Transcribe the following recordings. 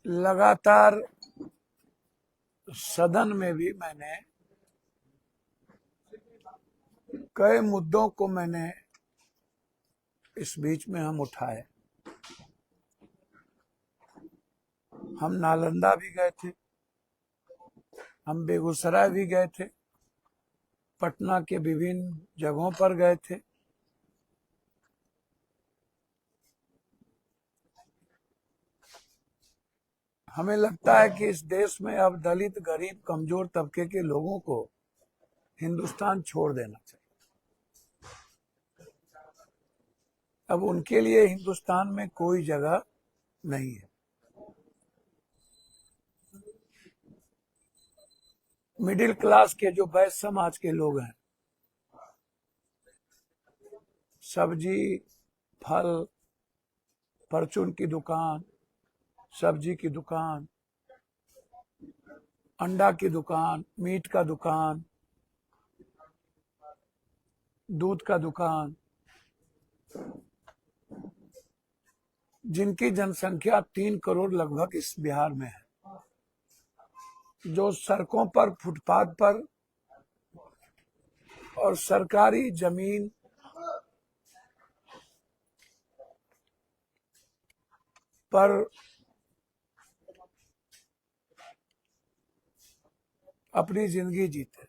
लगातार सदन में भी मैंने कई मुद्दों को इस बीच में हम उठाए। हम नालंदा भी गए थे, हम बेगूसराय भी गए थे, पटना के विभिन्न जगहों पर गए थे। हमें लगता है कि इस देश में अब दलित, गरीब, कमजोर तबके के लोगों को हिंदुस्तान छोड़ देना चाहिए। अब उनके लिए हिंदुस्तान में कोई जगह नहीं है। मिडिल क्लास के जो वैश्य समाज के लोग हैं, सब्जी, फल, परचून की दुकान, सब्जी की दुकान, अंडा की दुकान, मीट का दुकान, दूध का दुकान, जिनकी जनसंख्या 3 करोड़ लगभग इस बिहार में है, जो सड़कों पर, फुटपाथ पर और सरकारी जमीन पर अपनी जिंदगी जीते।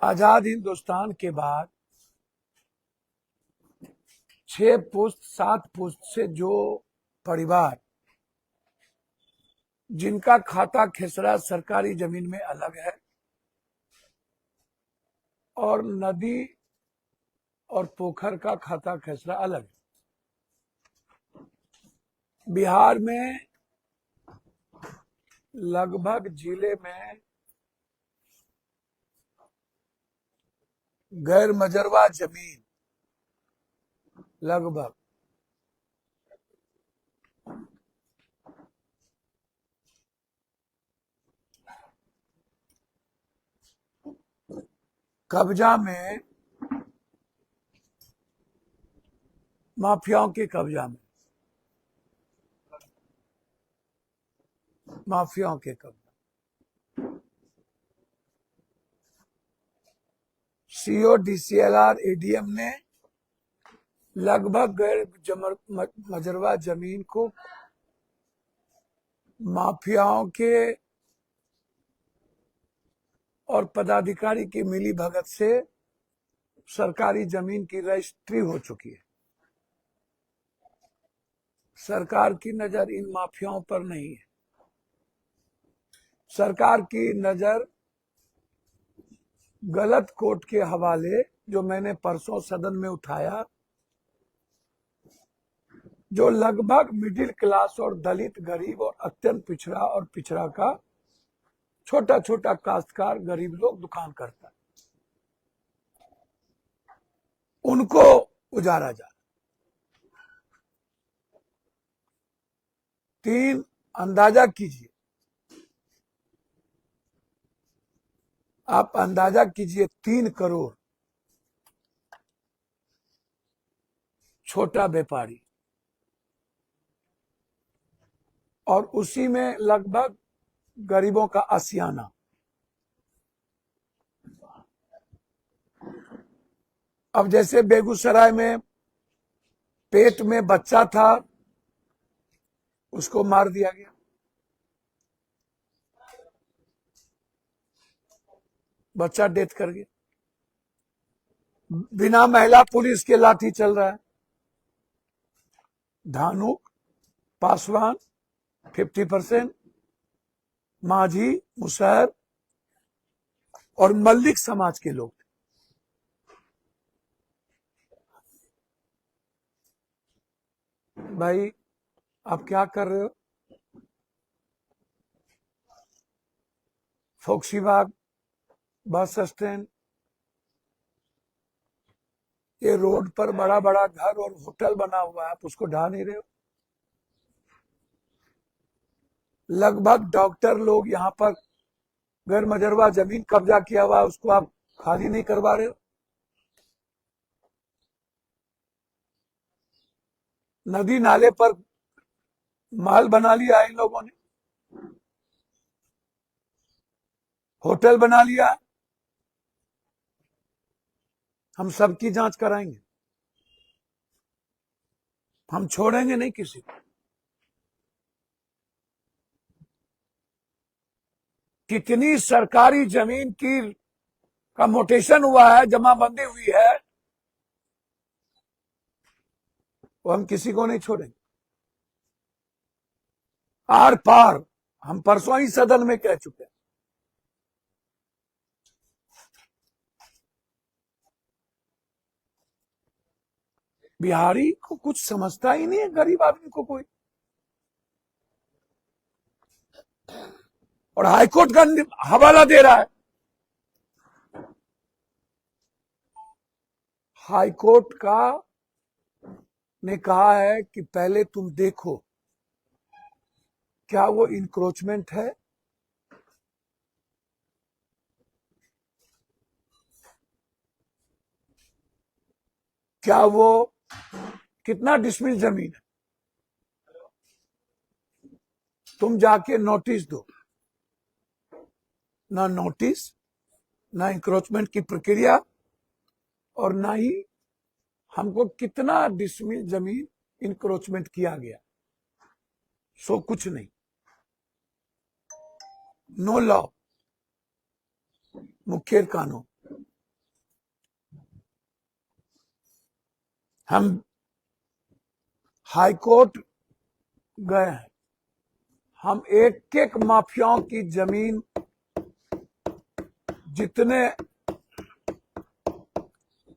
आजाद हिंदुस्तान के बाद 6 पुश्त 7 पुश्त से जो परिवार जिनका खाता खेसरा सरकारी जमीन में अलग है और नदी और पोखर का खाता खेसरा अलग है, बिहार में लगभग जिले में गैर मजरवा जमीन लगभग 'कब्जा में, माफियाओं के कब्जा में, माफियाओं के कब्जा। सीओ, डीसीएलआर, एडीएम ने लगभग गैर मजरवा जमीन को माफियाओं के और पदाधिकारी की मिली भगत से सरकारी जमीन की रजिस्ट्री हो चुकी है। सरकार की नजर इन माफियाओं पर नहीं है। सरकार की नजर गलत कोर्ट के हवाले, जो मैंने परसों सदन में उठाया, जो लगभग मिडिल क्लास और दलित, गरीब और अत्यंत पिछड़ा और पिछड़ा का छोटा छोटा काश्तकार, गरीब लोग दुकान करता है, उनको उजाड़ा जा। 3 अंदाजा कीजिए, आप अंदाजा कीजिए 3 करोड़ छोटा व्यापारी और उसी में लगभग गरीबों का आशियाना। अब जैसे बेगूसराय में पेट में बच्चा था, उसको मार दिया गया, बच्चा डेथ कर गया, बिना महिला पुलिस के लाठी चल रहा है। धानुक, पासवान 50%, माझी, मुसहर और मल्लिक समाज के लोग थे। भाई आप क्या कर रहे हो? फोक्सीबाग बस स्टैंड, ये रोड पर बड़ा बड़ा घर और होटल बना हुआ है, आप उसको ढा नहीं रहे हो। लगभग डॉक्टर लोग यहाँ पर गैर मजरवा जमीन कब्जा किया हुआ है, उसको आप खाली नहीं करवा रहे हो। नदी नाले पर महल बना लिया है इन लोगों ने, होटल बना लिया। हम सबकी जांच कराएंगे, हम छोड़ेंगे नहीं किसी को। कितनी सरकारी जमीन की का मोटेशन हुआ है, जमाबंदी हुई है, वो हम किसी को नहीं छोड़ेंगे। आर पार हम परसों ही सदन में कह चुके हैं। बिहारी को कुछ समझता ही नहीं है, गरीब आदमी को कोई। और हाईकोर्ट का हवाला दे रहा है। हाईकोर्ट का ने कहा है कि पहले तुम देखो क्या वो इंक्रोचमेंट है, क्या वो कितना डिसमिल जमीन है, तुम जाके नोटिस दो। ना नोटिस, ना इंक्रोचमेंट की प्रक्रिया, और ना ही हमको कितना डिसमिल जमीन इंक्रोचमेंट किया गया, सो कुछ नहीं। नो लॉ, मुख्य कानून। हम हाईकोर्ट गए हैं, हम एक एक माफियाओं की जमीन, जितने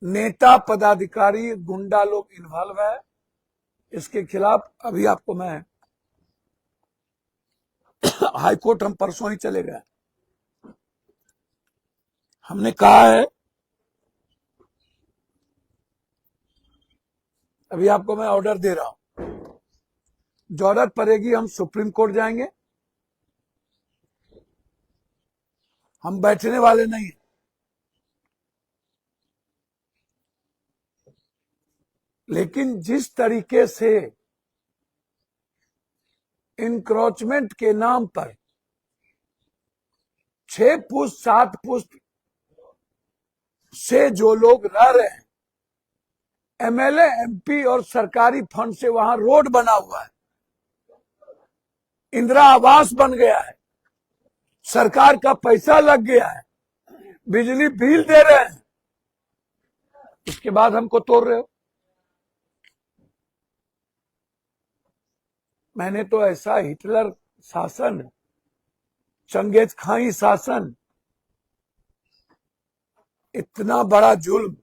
नेता पदाधिकारी गुंडा लोग इन्वॉल्व है, इसके खिलाफ अभी आपको मैं हाईकोर्ट हम परसों ही चले गए। हमने कहा है, अभी आपको मैं ऑर्डर दे रहा हूं, जरूरत पड़ेगी हम सुप्रीम कोर्ट जाएंगे। हम बैठने वाले नहीं, लेकिन जिस तरीके से इंक्रोचमेंट के नाम पर 6 पुश्त 7 पुश्त से जो लोग रह रहे हैं, एमएलए एमपी और सरकारी फंड से वहां रोड बना हुआ है, इंदिरा आवास बन गया है, सरकार का पैसा लग गया है, बिजली बिल दे रहे हैं, उसके बाद हमको तोड़ रहे हो। मैंने तो ऐसा हिटलर शासन, चंगेज खाई शासन, इतना बड़ा जुल्म।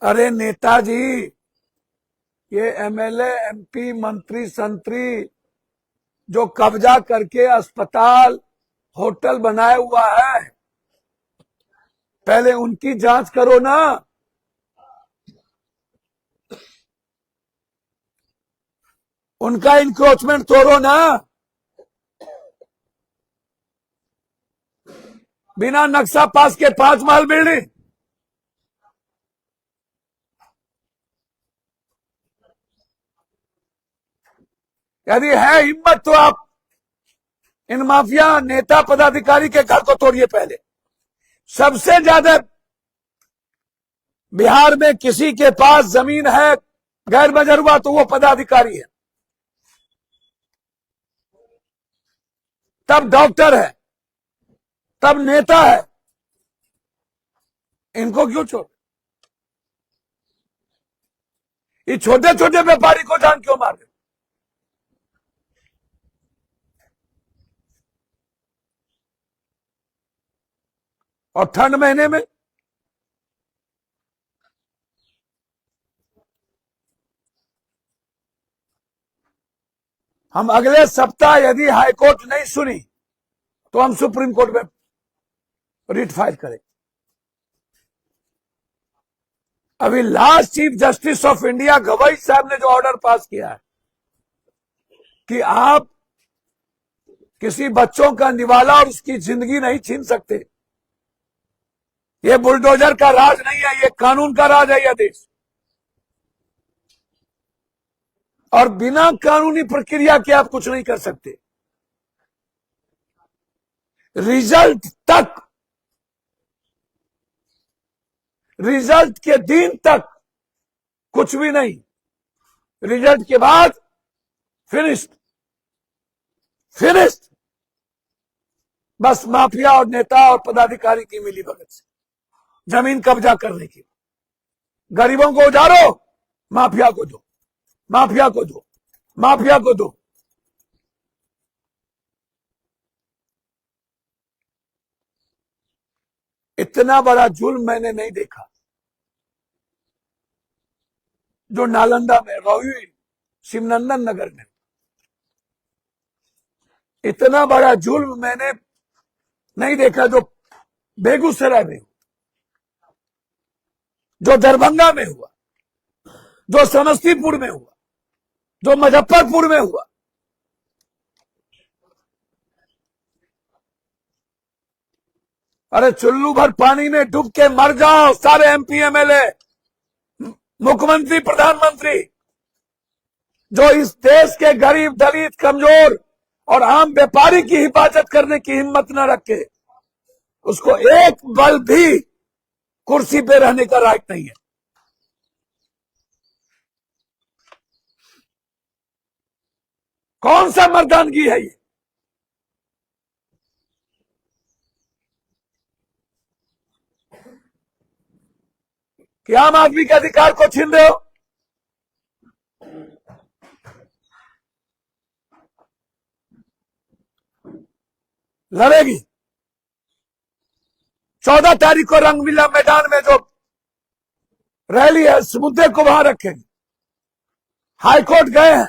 अरे नेताजी, ये एमएलए एमपी मंत्री संतरी जो कब्जा करके अस्पताल होटल बनाया हुआ है, पहले उनकी जांच करो ना। उनका इंक्रोचमेंट तोड़ो ना। बिना नक्शा पास के 5 महल बिल्डिंग, यदि है हिम्मत तो आप इन माफिया नेता पदाधिकारी के घर को तोड़िए पहले। सबसे ज्यादा बिहार में किसी के पास जमीन है गैर बजरुआ तो वो पदाधिकारी है, तब डॉक्टर है, तब नेता है। इनको क्यों छोड़? ये छोटे छोटे व्यापारी को जान क्यों मार रहे? और ठंड महीने में हम अगले सप्ताह यदि हाईकोर्ट नहीं सुनी तो हम सुप्रीम कोर्ट में रिट फाइल करें। अभी last chief justice of India Gavai साहब ने जो ऑर्डर पास किया है कि आप किसी बच्चों का निवाला और उसकी जिंदगी नहीं छीन सकते, ये बुलडोजर का राज नहीं है, ये कानून का राज है यह देश। और बिना कानूनी प्रक्रिया के आप कुछ नहीं कर सकते। रिजल्ट तक, रिजल्ट के दिन तक कुछ भी नहीं, रिजल्ट के बाद फिनिश्ड, फिनिश्ड। बस माफिया और नेता और पदाधिकारी की मिलीभगत से जमीन कब्जा करने की। गरीबों को उजारो, माफिया को दो, माफिया को दो, माफिया को दो। इतना बड़ा जुल्म मैंने नहीं देखा जो नालंदा में, रोही, शिवनंदन नगर में। इतना बड़ा जुल्म मैंने नहीं देखा जो बेगूसराय में हुआ, जो दरभंगा में हुआ, जो समस्तीपुर में हुआ, जो मुजफ्फरपुर में हुआ। अरे चुल्लू भर पानी में डूब के मर जाओ सारे एमपी एमएलए, मुख्यमंत्री, प्रधानमंत्री, जो इस देश के गरीब, दलित, कमजोर और आम व्यापारी की हिफाजत करने की हिम्मत न रखे, उसको एक पल भी कुर्सी पे रहने का राइट नहीं है। कौन सा मर्दानगी है ये? कि आम आदमी के अधिकार को छीन रहे हो? लड़ेगी। 14 तारीख को रंगलीला मैदान में जो रैली है, इस मुद्दे को वहां रखेंगे। हाईकोर्ट गए हैं,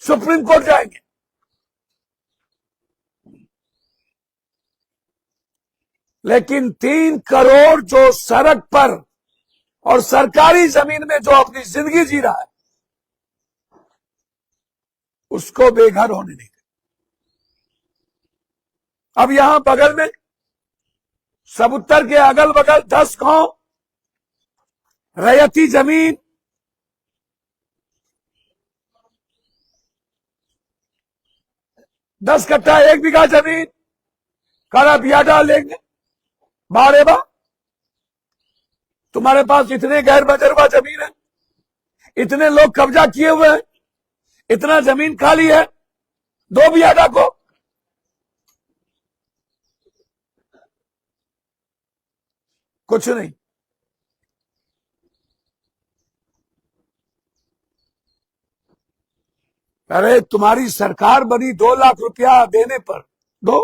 सुप्रीम कोर्ट जाएंगे। लेकिन 3 करोड़ जो सड़क पर और सरकारी जमीन में जो अपनी जिंदगी जी रहा है, उसको बेघर होने नहीं। अब यहां बगल में सबुत्तर के अगल बगल 10 गांव रैयती जमीन, दस कट्ठा 1 बीघा जमीन काला बियाडा लेंगे। बारेबा, तुम्हारे पास इतने गैर बजरवा जमीन है, इतने लोग कब्जा किए हुए हैं, इतना जमीन खाली है, 2 बियाडा को कुछ नहीं। अरे तुम्हारी सरकार बनी 2 लाख रुपया देने पर, दो।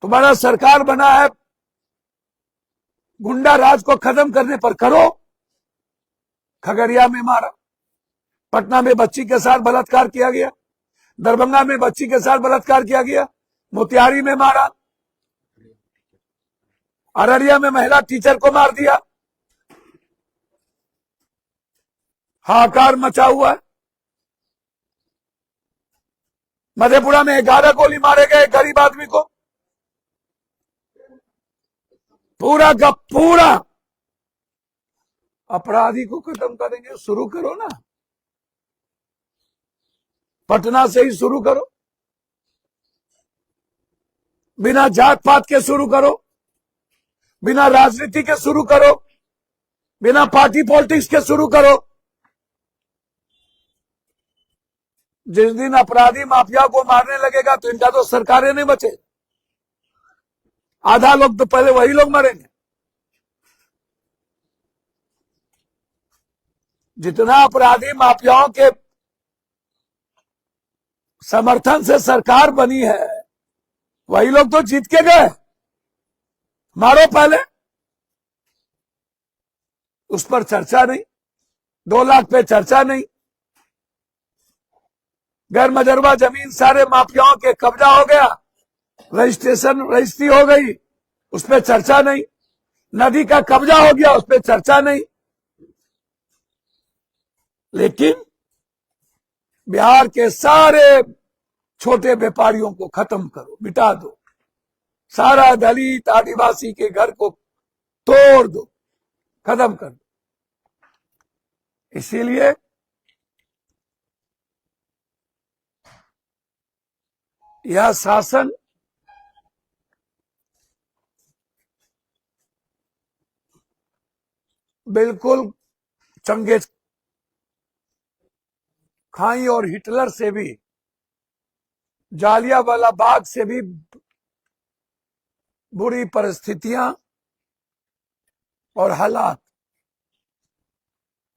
तुम्हारा सरकार बना है गुंडा राज को खत्म करने पर, करो। खगड़िया में मारा, पटना में बच्ची के साथ बलात्कार किया गया, दरभंगा में बच्ची के साथ बलात्कार किया गया, मोतिहारी में मारा, अररिया में महिला टीचर को मार दिया, हाहाकार मचा हुआ है। मधेपुरा में 11 गोली मारे गए गरीब आदमी को। पूरा का पूरा अपराधी को खत्म करेंगे। शुरू करो ना, पटना से ही शुरू करो, बिना जात पात के शुरू करो, बिना राजनीति के शुरू करो, बिना पार्टी पॉलिटिक्स के शुरू करो। जिस दिन अपराधी माफिया को मारने लगेगा तो इनका तो सरकारें नहीं बचे, आधा लोग तो पहले वही लोग मरेंगे। जितना अपराधी माफियाओं के समर्थन से सरकार बनी है, वही लोग तो जीत के गए। मारो पहले, उस पर चर्चा नहीं, 2 लाख पे चर्चा नहीं। गैर मजरवा जमीन सारे माफियाओं के कब्जा हो गया, रजिस्ट्री हो गई, उस पर चर्चा नहीं। नदी का कब्जा हो गया, उस पर चर्चा नहीं। लेकिन बिहार के सारे छोटे व्यापारियों को खत्म करो, मिटा दो। सारा दलित आदिवासी के घर को तोड़ दो, खत्म कर दो। इसीलिए यह शासन बिल्कुल चंगेज खाई और हिटलर से भी, जालियांवाला बाग से भी बुरी परिस्थितियां और हालात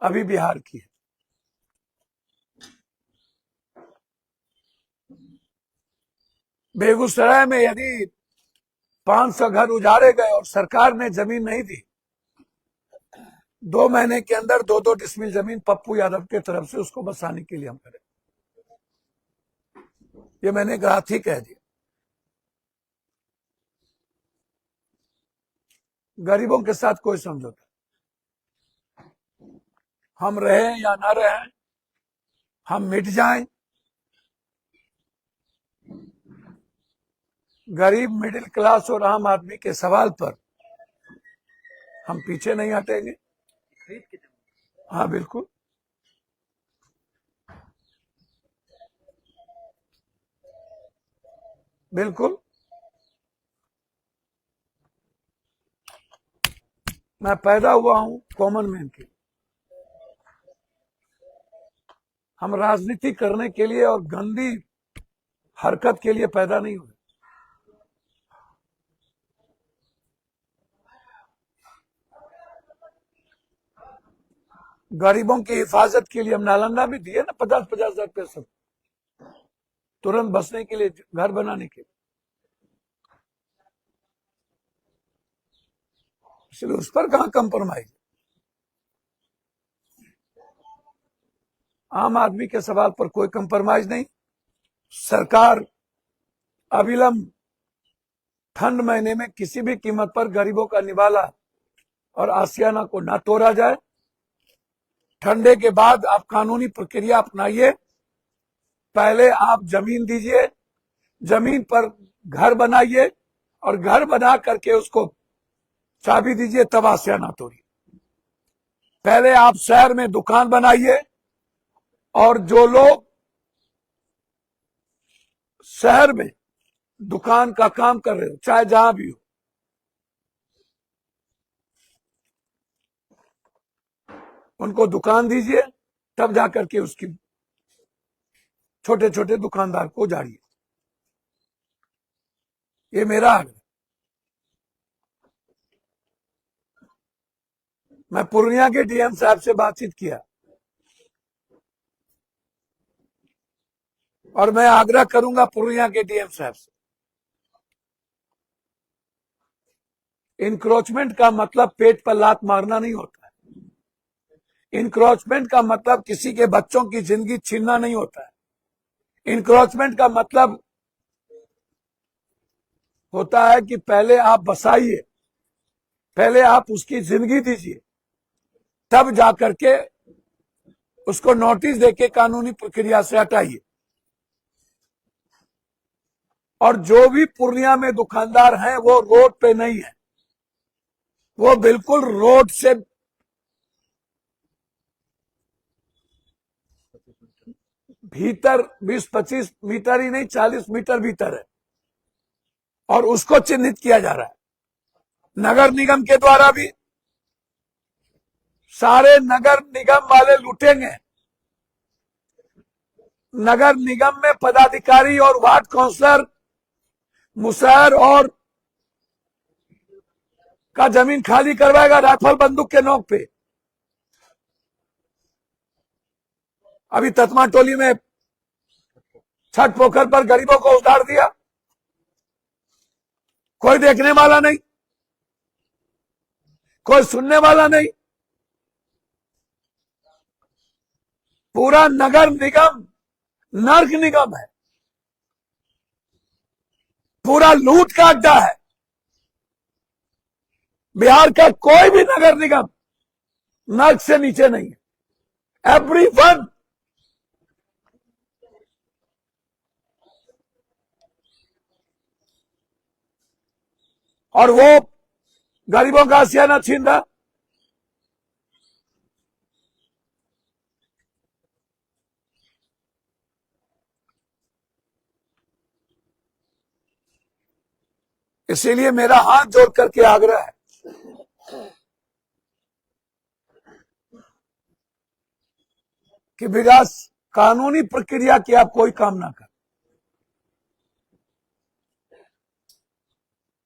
अभी बिहार की है। बेगूसराय में यदि 500 घर उजाड़े गए और सरकार ने जमीन नहीं दी, 2 महीने के अंदर 2-2 डिसमिल जमीन पप्पू यादव के तरफ से उसको बसाने के लिए हम करें। ये मैंने रात ही कह दिया। गरीबों के साथ कोई समझौता, हम रहें या ना रहें, हम मिट जाएं, गरीब, मिडिल क्लास और आम आदमी के सवाल पर हम पीछे नहीं हटेंगे। हाँ बिल्कुल, बिल्कुल। मैं पैदा हुआ हूं कॉमन मैन के, हम राजनीति करने के लिए और गंदी हरकत के लिए पैदा नहीं हुए। गरीबों की हिफाजत के लिए हम नालंदा में दिए ना 50-50 हजार पैसे, तुरंत बसने के लिए, घर बनाने के लिए। इसलिए उस पर कहां कंप्रोमाइज। आम आदमी के सवाल पर कोई कंप्रोमाइज नहीं। सरकार अविलंब ठंड महीने में किसी भी कीमत पर गरीबों का निवाला और आसियाना को ना तोड़ा जाए। ठंडे के बाद आप कानूनी प्रक्रिया अपनाइए। पहले आप जमीन दीजिए, जमीन पर घर बनाइए और घर बना करके उसको चाबी दीजिए, तब आसियाना तोड़िए। पहले आप शहर में दुकान बनाइए और जो लोग शहर में दुकान का काम कर रहे हो, चाहे जहां भी हो, उनको दुकान दीजिए, तब जाकर के उसकी छोटे छोटे दुकानदार को उजाड़िए। ये मेरा आग्रह। मैं पूर्णिया के डीएम साहब से बातचीत किया और मैं आग्रह करूंगा पूर्णिया के डीएम साहब से, इंक्रोचमेंट का मतलब पेट पर लात मारना नहीं होता है। इंक्रोचमेंट का मतलब किसी के बच्चों की जिंदगी छीनना नहीं होता है। इंक्रोचमेंट का मतलब होता है कि पहले आप बसाइए, पहले आप उसकी जिंदगी दीजिए, तब जाकर के उसको नोटिस देके कानूनी प्रक्रिया से हटाइए। और जो भी पूर्णिया में दुकानदार हैं वो रोड पे नहीं है, वो बिल्कुल रोड से भीतर 20-25 मीटर ही नहीं, 40 मीटर भीतर है और उसको चिन्हित किया जा रहा है नगर निगम के द्वारा भी। सारे नगर निगम वाले लूटेंगे। नगर निगम में पदाधिकारी और वार्ड काउंसलर मुशहर और का जमीन खाली करवाएगा राइफल बंदूक के नोक पे। अभी ततमा टोली में छठ पोखर पर गरीबों को उतार दिया, कोई देखने वाला नहीं, कोई सुनने वाला नहीं। पूरा नगर निगम नर्क निगम है, पूरा लूट का अड्डा है। बिहार का कोई भी नगर निगम नर्क से नीचे नहीं है। एवरीवन। और वो गरीबों का आशियाना छीन रहा। इसीलिए मेरा हाथ जोड़ करके आग्रह है कि बिना कानूनी प्रक्रिया के आप कोई काम ना करें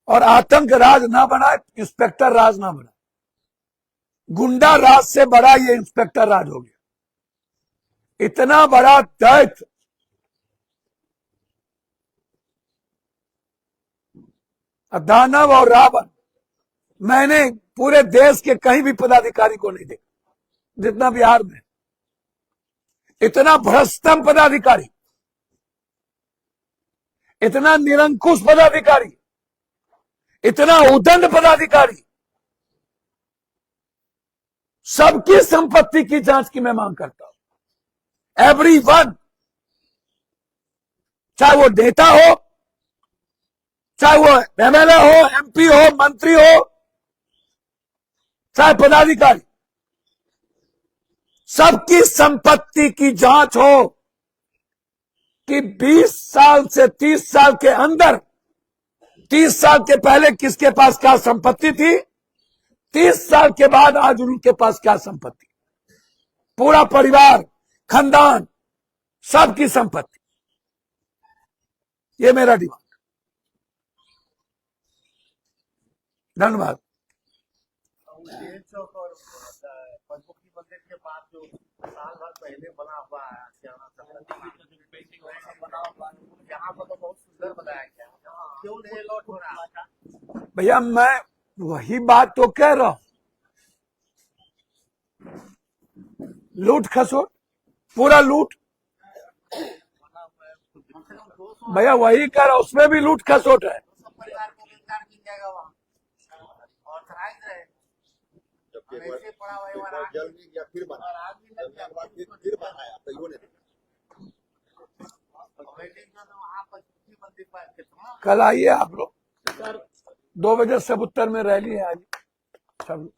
और आतंक राज ना बनाए, इंस्पेक्टर राज ना बनाए। गुंडा राज से बड़ा ये इंस्पेक्टर राज हो गया। इतना बड़ा दैत्य दानव और रावण मैंने पूरे देश के कहीं भी पदाधिकारी को नहीं देखा जितना बिहार में। इतना भ्रष्टम पदाधिकारी, इतना निरंकुश पदाधिकारी, इतना उदंड पदाधिकारी। सबकी संपत्ति की जांच की मैं मांग करता हूं। एवरीवन, चाहे वो नेता हो, चाहे वो एमएलए हो, एमपी हो, मंत्री हो, चाहे पदाधिकारी, सबकी संपत्ति की जांच हो कि 20 साल से 30 साल के अंदर, 30 साल के पहले किसके पास क्या संपत्ति थी, 30 साल के बाद आज उनके पास क्या संपत्ति। पूरा परिवार, खानदान, सबकी संपत्ति। ये मेरा डिमांड। धन्यवाद। पंचमुखी मंदिर के पास जो साल भर पहले बना हुआ है यहाँ पर तो बहुत सुंदर बनाया गया, क्यों नहीं लौट हो रहा? भैया मैं वही बात तो कह रहा हूं, लूट खसोट, पूरा लूट। भैया वही कह रहा हूं, उसमें भी लूट खसोट है। परिवार को रोजगार मिल जाएगा वहाँ और थराइज रहे। ऐसे पड़ा हुआ जल नहीं गया, फिर बना, फिर बनाया तो यो नहीं। कल आइए आप लोग, 2 बजे सब उत्तर में रैली है आज सब।